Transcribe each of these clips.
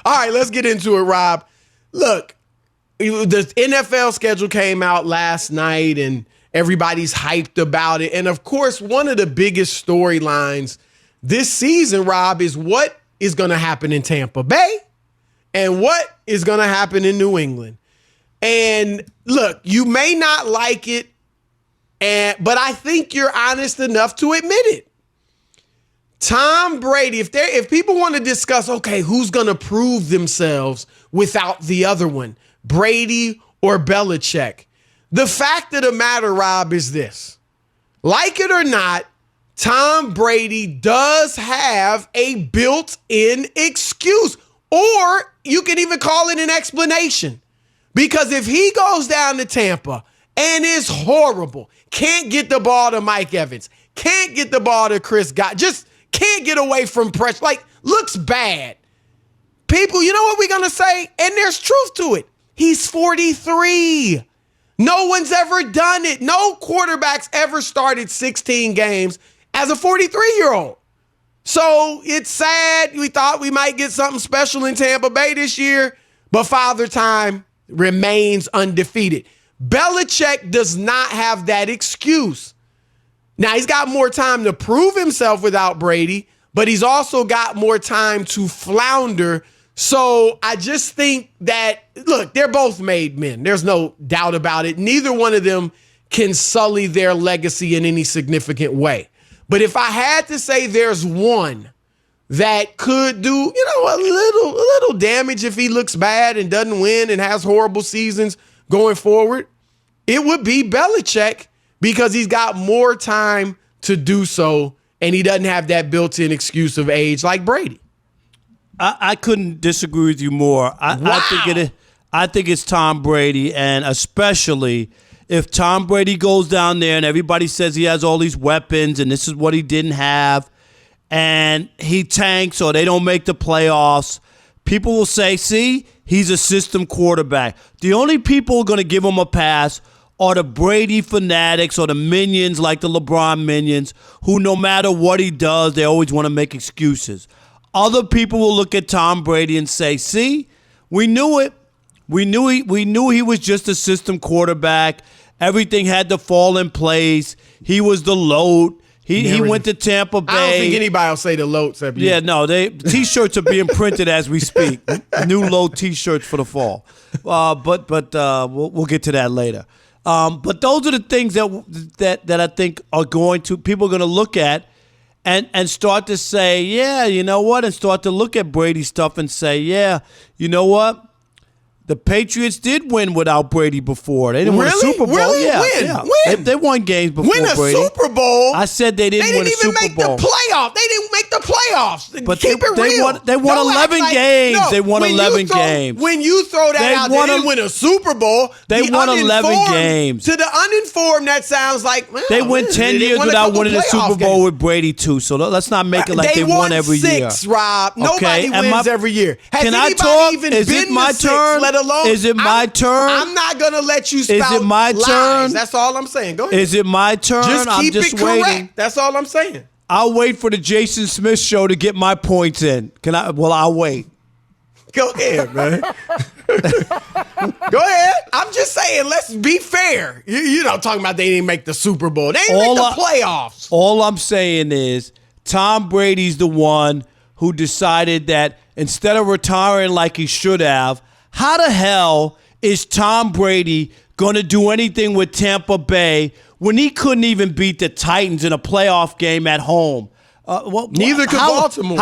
All right, let's get into it, Rob. Look, the NFL schedule came out last night and everybody's hyped about it. And of course, one of the biggest storylines this season, Rob, is what is going to happen in Tampa Bay and what is going to happen in New England. And look, you may not like it, but I think you're honest enough to admit it. Tom Brady, if people want to discuss, okay, who's going to prove themselves without the other one, Brady or Belichick? The fact of the matter, Rob, is this. Like it or not, Tom Brady does have a built-in excuse, or you can even call it an explanation. Because if he goes down to Tampa and is horrible, can't get the ball to Mike Evans, can't get the ball to Chris Godwin, just can't get away from pressure, like looks bad. People, you know what we're going to say? And there's truth to it. He's 43. No one's ever done it. No quarterback's ever started 16 games as a 43-year-old. So it's sad. We thought we might get something special in Tampa Bay this year, but Father Time remains undefeated. Belichick does not have that excuse. Now, he's got more time to prove himself without Brady, but he's also got more time to flounder. So I just think that, look, they're both made men. There's no doubt about it. Neither one of them can sully their legacy in any significant way. But if I had to say there's one that could do, a little damage if he looks bad and doesn't win and has horrible seasons going forward, it would be Belichick, because he's got more time to do so, and he doesn't have that built-in excuse of age like Brady. I couldn't disagree with you more. Wow. I think it's Tom Brady, and especially if Tom Brady goes down there and everybody says he has all these weapons and this is what he didn't have, and he tanks or they don't make the playoffs, people will say, see, he's a system quarterback. The only people who are going to give him a pass are the Brady fanatics or the minions like the LeBron minions who no matter what he does, they always want to make excuses. Other people will look at Tom Brady and say, see, we knew it. We knew he was just a system quarterback. Everything had to fall in place. He was the load. He went to Tampa Bay. I don't think anybody will say the load except you. Yeah, no, T-shirts are being printed as we speak. New low T-shirts for the fall. But we'll get to that later. But those are the things that I think people are going to look at and start to say, yeah, you know what? And start to look at Brady stuff and say, yeah, you know what? The Patriots did win without Brady before. They didn't win a Super Bowl. Really? Yeah, Win. They won games before Win a Brady. Super Bowl? I said they didn't win a Super Bowl. They didn't even make the playoffs. They didn't make the playoffs. But Keep it real. They won 11 games. No, they won 11 games. When you throw that out, they didn't win a Super Bowl. They won 11 games. To the uninformed, that sounds like, well, they went 10 years without winning a Super Bowl with Brady, too. So let's not make it like they won every year. They won 6, Rob. Nobody wins every year. Has can I anybody talk? even Is been it my to 6, turn? let alone? Is it my turn? I'm not going to let you spout Is it my lies. turn? That's all I'm saying. Go ahead. Is it my turn? Just keep it correct. Waiting. That's all I'm saying. I'll wait for the Jason Smith show to get my points in. Can I? Well, I'll wait. Go ahead, man. Go ahead. I'm just saying, let's be fair. You know, talking about they didn't make the Super Bowl. They didn't make the playoffs. All I'm saying is Tom Brady's the one who decided that instead of retiring like he should have, how the hell is Tom Brady going to do anything with Tampa Bay when he couldn't even beat the Titans in a playoff game at home? Neither could Baltimore.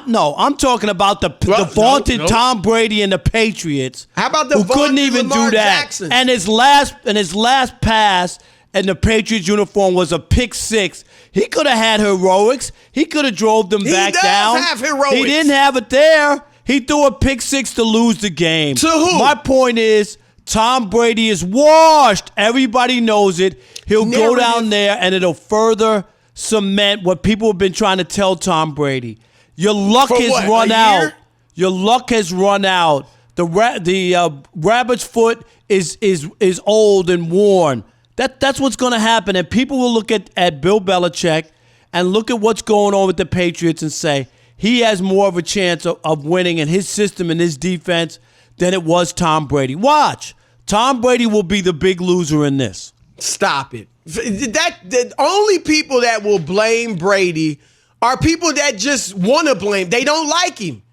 No, I'm talking about the vaunted Tom Brady and the Patriots. How about the who couldn't even Lamar do that? Jackson? And his last pass in the Patriots uniform was a pick six. He could have had heroics. He could have drove them back down. He does have heroics. He didn't have it there. He threw a pick six to lose the game. To who? My point is, Tom Brady is washed. Everybody knows it. He'll go down there, and it'll further cement what people have been trying to tell Tom Brady. Your luck has run out. Your luck has run out. The rabbit's foot is old and worn. That's what's going to happen. And people will look at Bill Belichick and look at what's going on with the Patriots and say, he has more of a chance of winning in his system and his defense than it was Tom Brady. Watch. Tom Brady will be the big loser in this. Stop it. The only people that will blame Brady are people that just want to blame. They don't like him.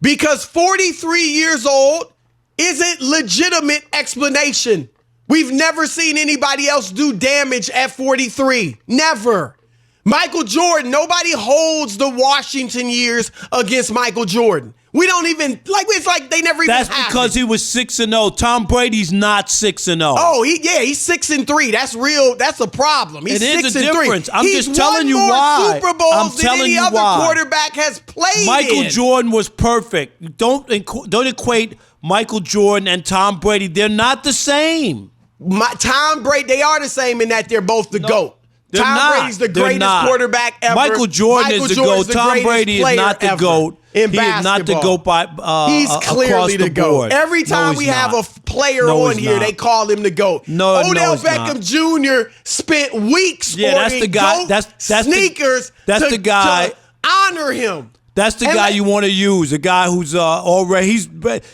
Because 43 years old isn't legitimate explanation. We've never seen anybody else do damage at 43. Never. Michael Jordan, nobody holds the Washington years against Michael Jordan. We don't even, it's like they never even happened. That's because he was 6-0. Tom Brady's not 6-0. Oh, he's 6-3. That's real. That's a problem. He's 6-3. It is a difference. I'm He's just telling you won more why. Super Bowls I'm than telling any you other why. quarterback has played Michael in. Jordan was perfect. Don't equate Michael Jordan and Tom Brady. They're not the same. Tom Brady, they are the same in that they're both the GOAT. Tom Brady's the greatest quarterback ever. Michael Jordan is the GOAT. Tom Brady is not the GOAT. He is not the GOAT by he's clearly the the GOAT. board. Every time we have a player on here, they call him the GOAT. Odell Beckham Jr. spent weeks sporting GOAT sneakers to honor him. That's the guy you want to use. A guy who's already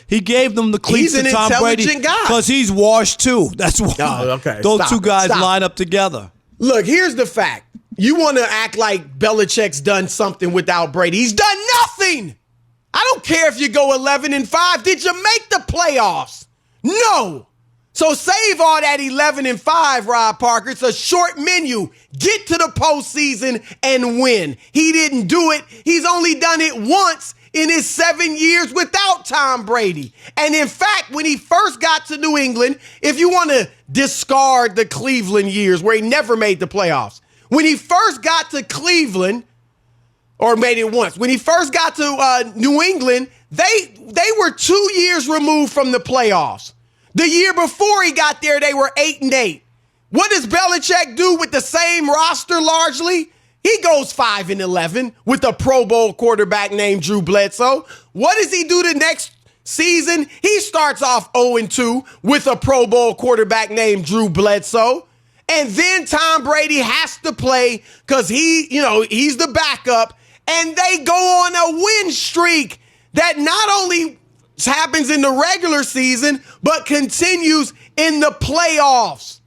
he gave them the cleats to Tom Brady because he's washed too. That's why. Those two guys line up together. Look, here's the fact. You want to act like Belichick's done something without Brady. He's done nothing. I don't care if you go 11-5. Did you make the playoffs? No. So save all that 11-5, Rob Parker. It's a short menu. Get to the postseason and win. He didn't do it. He's only done it once in his 7 years without Tom Brady. And in fact, when he first got to New England, if you want to discard the Cleveland years where he never made the playoffs, when he first got to Cleveland, or made it once, when he first got to New England, they were 2 years removed from the playoffs. The year before he got there, they were 8-8. What does Belichick do with the same roster largely? He goes 5-11 with a Pro Bowl quarterback named Drew Bledsoe. What does he do the next season? He starts off 0-2 with a Pro Bowl quarterback named Drew Bledsoe. And then Tom Brady has to play because he's the backup. And they go on a win streak that not only happens in the regular season, but continues in the playoffs.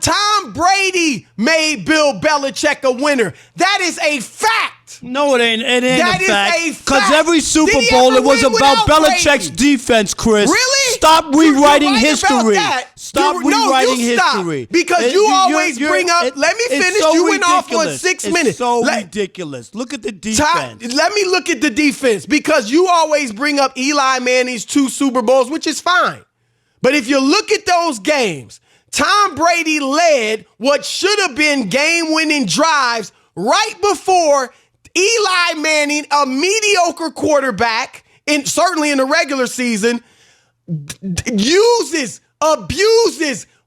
Tom Brady made Bill Belichick a winner. That is a fact. No, it ain't. It ain't that a fact. That is a fact. Because every Super Bowl, it was about Belichick's defense, Chris. Really? Stop rewriting history. Stop rewriting history. Because you always bring up, let me finish. You went off on 6 minutes. It's so ridiculous. Look at the defense. Let me look at the defense. Because you always bring up Eli Manning's 2 Super Bowls, which is fine. But if you look at those games, Tom Brady led what should have been game-winning drives right before Eli Manning, a mediocre quarterback, certainly in the regular season, abuses,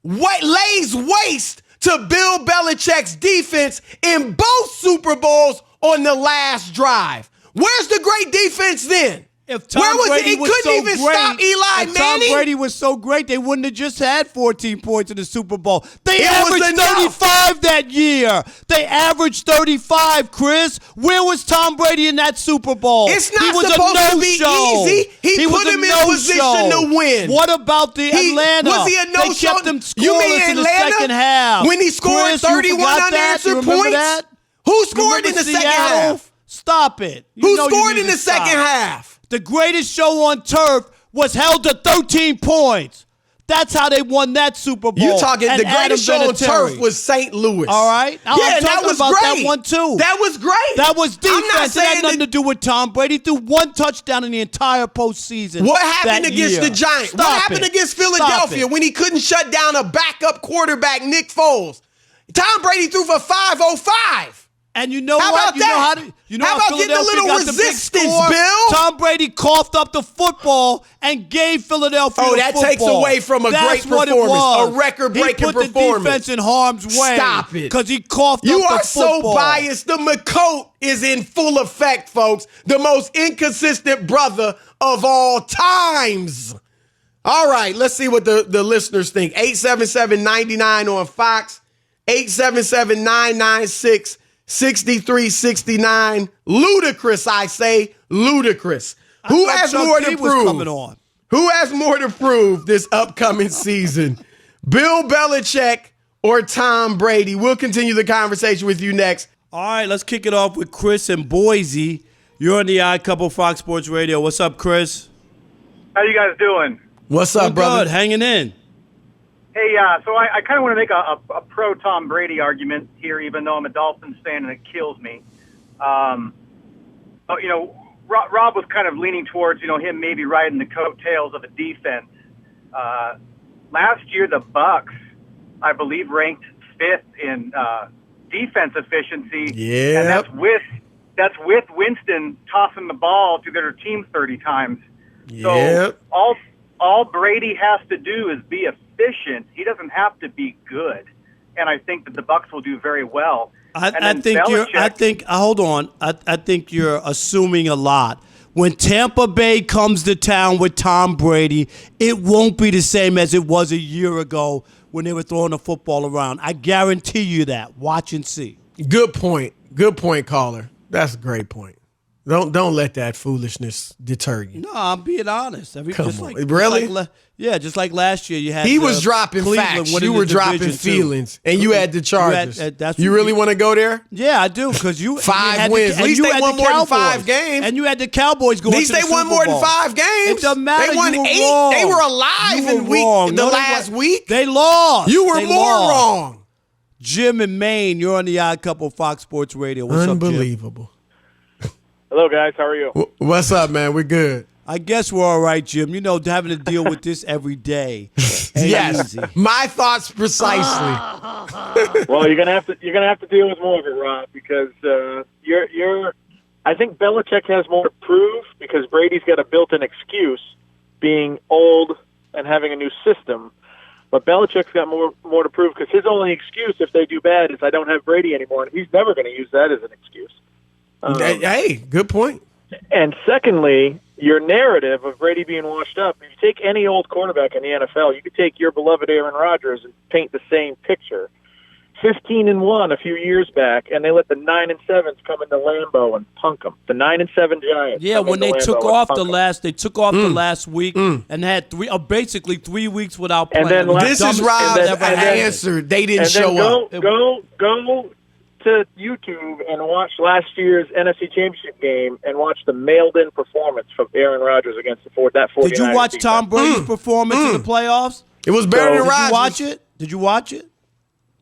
lays waste to Bill Belichick's defense in both Super Bowls on the last drive. Where's the great defense then? If Tom Brady was so great, stop Eli Manning. Tom Brady was so great, they wouldn't have just had 14 points in the Super Bowl. They averaged 35 that year. They averaged 35, Chris. Where was Tom Brady in that Super Bowl? It's not supposed to be easy. He put him in position to win. What about the Atlanta? Was he a no-show? They kept them scoreless in the second half. When he scored 31 unanswered points? Who scored in the second half? Stop it. Who scored in the second half? The greatest show on turf was held to 13 points. That's how they won that Super Bowl. You talking the greatest show on turf was St. Louis. All right. I'm that was about great. That one too. That was great. That was defense. It had nothing to do with Tom Brady. He threw 1 touchdown in the entire postseason. What happened against the Giants? What happened against Philadelphia when he couldn't shut down a backup quarterback, Nick Foles? Tom Brady threw for 505. And you know how what? About how about getting a little resistance, Bill? Tom Brady coughed up the football and gave Philadelphia the that takes away from a great performance, a record-breaking performance. He put the defense in harm's way. Stop it. Because he coughed up the football. You are so biased. The McCoat is in full effect, folks. The most inconsistent brother of all times. All right, let's see what the listeners think. 877-99 on Fox, 877-996 63-69. Ludicrous, I say. Ludicrous. Who has more to prove? Who has more to prove this upcoming season? Bill Belichick or Tom Brady? We'll continue the conversation with you next. All right, let's kick it off with Chris in Boise. You're on the Odd Couple Fox Sports Radio. What's up, Chris? How you guys doing? What's up, brother? Good, hanging in. Hey, so I kind of want to make a pro Tom Brady argument here, even though I'm a Dolphins fan and it kills me. Rob was kind of leaning towards, him maybe riding the coattails of the defense. Last year, the Bucs, I believe, ranked 5th in defense efficiency. Yeah, and that's with Winston tossing the ball to their team 30 times. Yep. So all Brady has to do is be efficient. He doesn't have to be good. And I think that the Bucs will do very well. I think you're assuming a lot. When Tampa Bay comes to town with Tom Brady, it won't be the same as it was a year ago when they were throwing the football around. I guarantee you that. Watch and see. Good point. Good point, caller. That's a great point. Don't let that foolishness deter you. No, I'm being honest. Really? Just like last year, you had. He was dropping Cleveland facts. You were dropping feelings, and you had the Chargers. You really want to go there? Yeah, I do, because you 5 wins. At least they won more than 5 games, and you had the Cowboys going. At least they won more than 5 games. It doesn't matter. They won 8. Wrong. They were alive in the last week. They lost. You were wrong. Jim in Maine, you're on the Odd Couple Fox Sports Radio. What's Unbelievable. Up, Jim? Hello, guys. How are you? What's up, man? We're good. I guess we're all right, Jim. Having to deal with this every day. Yes, easy. My thoughts precisely. Well, you're gonna have to deal with more of it, Rob, because I think Belichick has more to prove because Brady's got a built-in excuse, being old and having a new system. But Belichick's got more to prove because his only excuse if they do bad is I don't have Brady anymore, and he's never going to use that as an excuse. Hey, good point. And secondly, your narrative of Brady being washed up, if you take any old quarterback in the NFL, you could take your beloved Aaron Rodgers and paint the same picture. 15-1 a few years back, and they let the 9-7s come into Lambeau and punk them. The 9-7 Giants. Yeah, when they took off the last week and had basically 3 weeks without playing. And then this is Rob's answer. They didn't show up. Go to YouTube and watch last year's NFC Championship game and watch the mailed-in performance from Aaron Rodgers against that 49ers. Did you watch Tom Brady's performance in the playoffs? It was better than Rodgers. Did you watch it?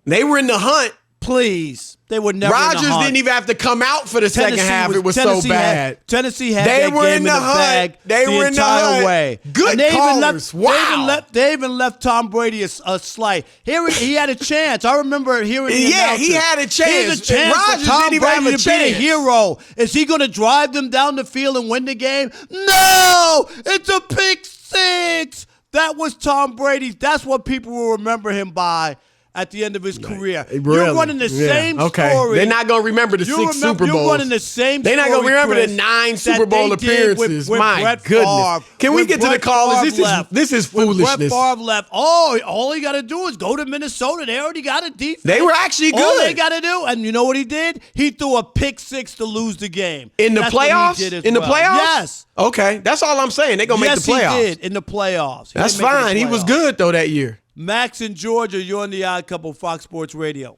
They were in the hunt. Please. They were never in the Rodgers hunt. Didn't even have to come out for the second half. It was so bad. Tennessee had that game in the bag the entire way. Good callers. Wow. They even left Tom Brady a slight. He had a chance. I remember hearing the announcers. He had a chance. Here's a chance Rodgers for Tom didn't even Brady have a to be a hero. Is he going to drive them down the field and win the game? No! It's a pick six. That was Tom Brady. That's what people will remember him by at the end of his career. Really? You're running the same story. They're not going to remember the 6 Super Bowls. You're running the same story. They're not going to remember the 9 Super Bowl appearances. My goodness. Can we get to the callers? This is foolishness. Brett Favre left. All he got to do is go to Minnesota. They already got a defense. They were actually good. All they got to do, and you know what he did? He threw a pick six to lose the game. In the playoffs? In the playoffs? Yes. Okay. That's all I'm saying. They're going to make the playoffs. Yes, he did in the playoffs. That's fine. He was good, though, that year. Max in Georgia, you're on the Odd Couple Fox Sports Radio.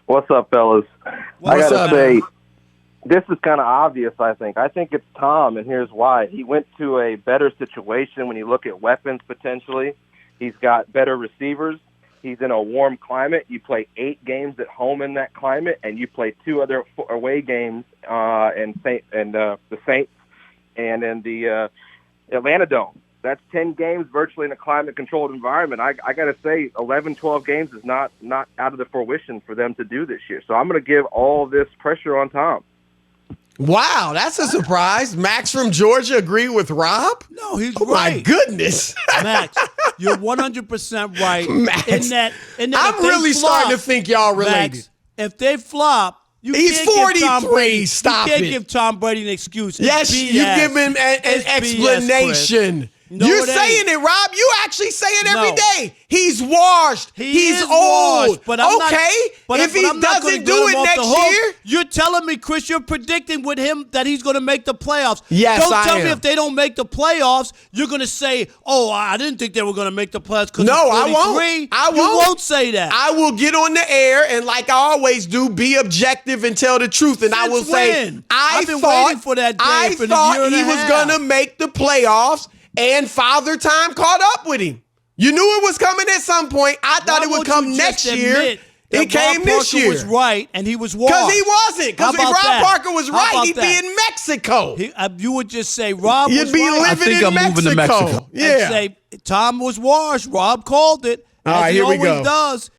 What's up, fellas? What's I got up, to say, this is kind of obvious, I think. I think it's Tom, and here's why. He went to a better situation when you look at weapons potentially. He's got better receivers. He's in a warm climate. You play 8 games at home in that climate, and you play 2 other away games in the Saints and in the Atlanta Dome. That's 10 games virtually in a climate-controlled environment. I got to say, 11, 12 games is not out of the fruition for them to do this year. So I'm going to give all this pressure on Tom. Wow, that's a surprise. Max from Georgia agree with Rob? No, he's right. My goodness. Max, you're 100% right. Max, in that I'm really starting to think y'all related. Max, if they flop, he's 43. Stop it. You can't give Tom Brady an excuse. Yes, you give him an explanation. No, You're it saying ain't. it, Rob. You actually say it every No. day. He's washed. He's is old. washed, but I'm not- okay. but if he I'm not gonna doesn't get do him it off the next hook. year, You're telling me, Chris, you're predicting with him that he's going to make the playoffs. Yes, Don't I tell me am. if they don't make the playoffs, you're going to say, "Oh, I didn't think they were going to make the playoffs." No, I he's won't. 43. I You won't. won't say that. I will get on the air and, like I always do, be objective and tell the truth. And I will Since say, when? I I've been thought waiting for that day I for the thought year and he a was half. gonna make the playoffs, and Father Time caught up with him. You knew it was coming at some point. I thought Why it would won't come you next just year. admit that It came Rob this Parker year. was right, and he was washed. Because he wasn't. Because if How Rob about that? Parker was How right, about he'd be that? in Mexico. You would just say Rob You'd was be right. living think in I'm moving to Mexico. Yeah. And say Tom was washed. Rob called it. All as right, he here we always go. does.